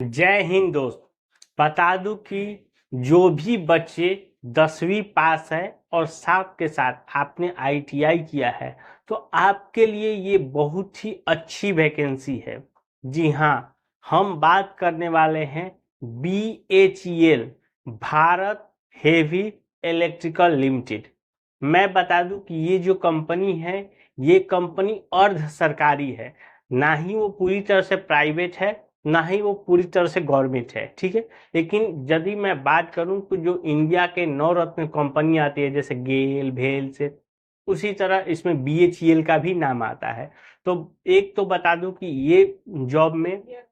जय हिंद दोस्त। बता दूं कि जो भी बच्चे 10वीं पास है और साथ के साथ आपने आईटीआई किया है तो आपके लिए ये बहुत ही अच्छी वैकेंसी है। जी हाँ, हम बात करने वाले हैं BHEL, Bharat heavy electrical limited. मैं बता दूं कि ये जो कंपनी है, ये कंपनी अर्ध सरकारी है, ना ही वो पूरी तरह से प्राइवेट है ना ही वो पूरी तरह से गवर्नमेंट है, ठीक है। लेकिन यदि मैं बात करूं तो जो इंडिया के नवरत्न कंपनी आती है जैसे गेल भेल से, उसी तरह इसमें BHEL का भी नाम आता है। तो एक तो बता दूं कि ये जॉब में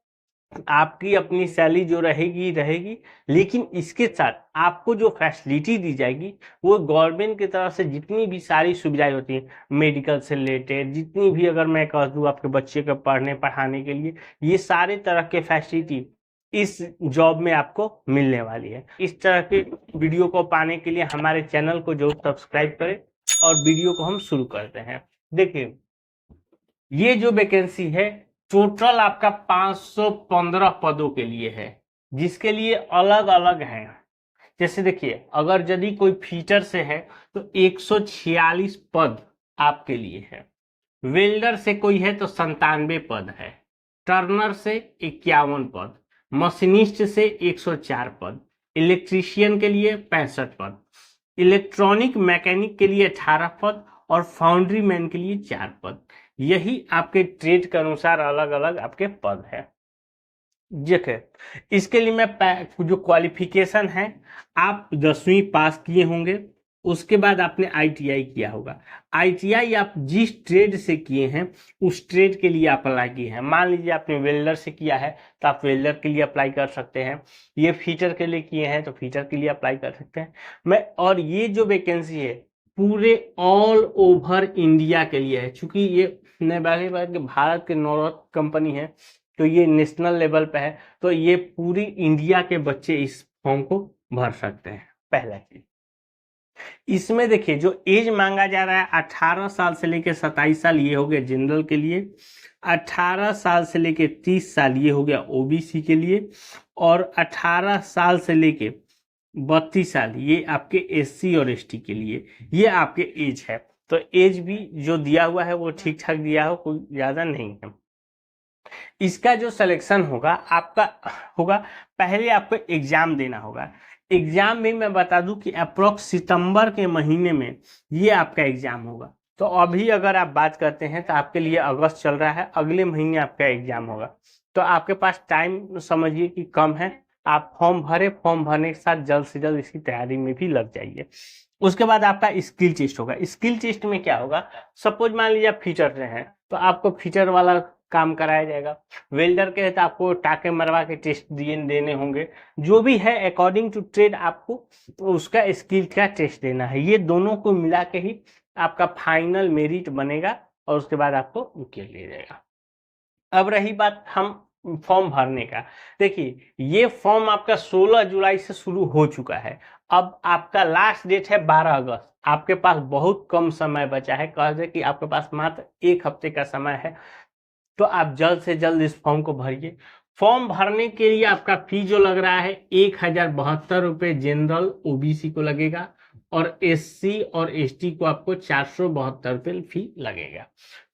आपकी अपनी सैलरी जो रहेगी रहेगी, लेकिन इसके साथ आपको जो फैसिलिटी दी जाएगी वो गवर्नमेंट की तरफ से जितनी भी सारी सुविधाएं होती हैं, मेडिकल से रिलेटेड जितनी भी, अगर मैं कह दूँ आपके बच्चे को पढ़ने पढ़ाने के लिए, ये सारे तरह के फैसिलिटी इस जॉब में आपको मिलने वाली है। इस तरह के वीडियो को पाने के लिए हमारे चैनल को जरूर सब्सक्राइब करें और वीडियो को हम शुरू करते हैं। देखिए, ये जो वैकेंसी है टोटल आपका 515 पदों के लिए है, जिसके लिए अलग अलग है। जैसे देखिए, अगर यदि कोई फीचर से है तो 146 पद आपके लिए है। वेल्डर से कोई है तो 97 पद है। टर्नर से 51 पद, मशीनिस्ट से 104 पद, इलेक्ट्रीशियन के लिए 65 पद, इलेक्ट्रॉनिक मैकेनिक के लिए 18 पद और फाउंड्री मैन के लिए 4 पद। यही आपके ट्रेड के अनुसार अलग अलग आपके पद है। देखिए, इसके लिए मैं जो क्वालिफिकेशन है, आप 10वीं पास किए होंगे, उसके बाद आपने आईटीआई किया होगा। आईटीआई आप जिस ट्रेड से किए हैं उस ट्रेड के लिए आप अप्लाई किए हैं। मान लीजिए आपने वेल्डर से किया है तो आप वेल्डर के लिए अप्लाई कर सकते हैं। ये फीटर के लिए किए हैं तो फीटर के लिए अप्लाई कर सकते हैं। और ये जो वैकेंसी है पूरे ऑल ओवर इंडिया के लिए है, क्योंकि ये भारत के नॉर्थ कंपनी है तो ये नेशनल लेवल पे है, तो ये पूरी इंडिया के बच्चे इस फॉर्म को भर सकते हैं। पहला चीज, इसमें देखिए जो एज मांगा जा रहा है 18 साल से लेकर 27 साल, ये हो गया जनरल के लिए। 18 साल से लेकर 30 साल ये हो गया ओबीसी के लिए। और 18 साल से लेकर 32 साल ये आपके एससी और एसटी के लिए, ये आपके एज है। तो एज भी जो दिया हुआ है वो ठीक ठाक दिया हो, कोई ज्यादा नहीं है। इसका जो सिलेक्शन होगा आपका होगा, पहले आपको एग्जाम देना होगा। एग्जाम भी मैं बता दूं कि अप्रोक्स सितंबर के महीने में ये आपका एग्जाम होगा। तो अभी अगर आप बात करते हैं तो आपके लिए अगस्त चल रहा है, अगले महीने आपका एग्जाम होगा। तो आपके पास टाइम समझिए कि कम है। आप फॉर्म भरे, फॉर्म भरने के साथ जल्द से जल्द इसकी तैयारी में भी लग जाइए। उसके बाद आपका स्किल टेस्ट होगा। स्किल टेस्ट में क्या होगा, सपोज मान लीजिए आप फीचर से हैं तो आपको फीचर वाला काम कराया जाएगा। वेल्डर के तो आपको टाके मरवा के टेस्ट देने होंगे। जो भी है अकॉर्डिंग टू ट्रेड आपको उसका स्किल का टेस्ट देना है। ये दोनों को मिला के ही आपका फाइनल मेरिट बनेगा और उसके बाद आपको उकेल ले जाएगा। अब रही बात हम फॉर्म भरने का, देखिए ये फॉर्म आपका 16 जुलाई से शुरू हो चुका है। अब आपका लास्ट डेट है 12 अगस्त। आपके पास बहुत कम समय बचा है, कह दे कि आपके पास मात्र 1 हफ्ते का समय है। तो आप जल्द से जल्द इस फॉर्म को भरिए। फॉर्म भरने के लिए आपका फी जो लग रहा है 1072 रुपये जनरल ओबीसी को लगेगा और एससी और एसटी को आपको 472 रुपये फी लगेगा।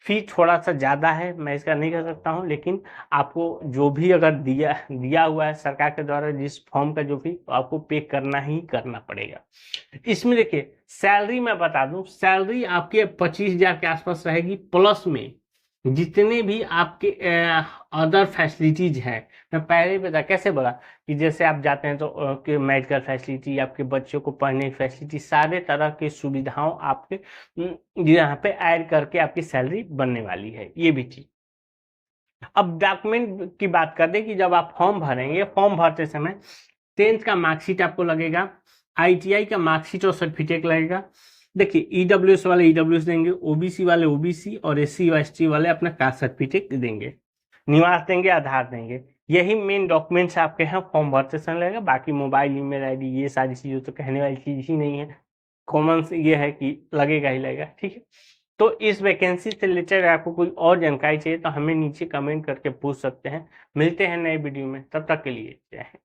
फी थोड़ा सा ज़्यादा है, मैं इसका नहीं कह सकता हूँ, लेकिन आपको जो भी अगर दिया हुआ है सरकार के द्वारा जिस फॉर्म का जो फी, तो आपको पे करना ही करना पड़ेगा। इसमें देखिए सैलरी मैं बता दूं, सैलरी आपके 25,000 के आसपास रहेगी, प्लस में जितने भी आपके अदर फैसिलिटीज हैं। मैं पहले ही बता कैसे बोला कि जैसे आप जाते हैं तो मेडिकल फैसिलिटी, आपके बच्चों को पढ़ने की फैसिलिटी, सारे तरह की सुविधाओं आपके यहाँ पे ऐड करके आपकी सैलरी बनने वाली है। ये भी चीज। अब डॉक्यूमेंट की बात कर दें कि जब आप फॉर्म भरेंगे, फॉर्म भरते समय 10th का मार्कशीट आपको लगेगा, आईटीआई का मार्कशीट और सर्टिफिकेट लगेगा। देखिए ईडब्ल्यूएस वाले ईडब्ल्यूएस देंगे, ओबीसी वाले ओबीसी और एससी और एसटी वाले अपना कास्ट सर्टिफिकेट देंगे, निवास देंगे, आधार देंगे। यही मेन डॉक्यूमेंट्स आपके हैं फॉर्म भरते समय लगेगा। बाकी मोबाइल, ईमेल आईडी, ये सारी चीज़ें तो कहने वाली चीज़ ही नहीं है, कॉमन ये है कि लगेगा ही लगेगा, ठीक है। तो इस वैकेंसी से रिलेटेड आपको कोई और जानकारी चाहिए तो हमें नीचे कमेंट करके पूछ सकते हैं। मिलते हैं नए वीडियो में, तब तक के लिए जय हिंद।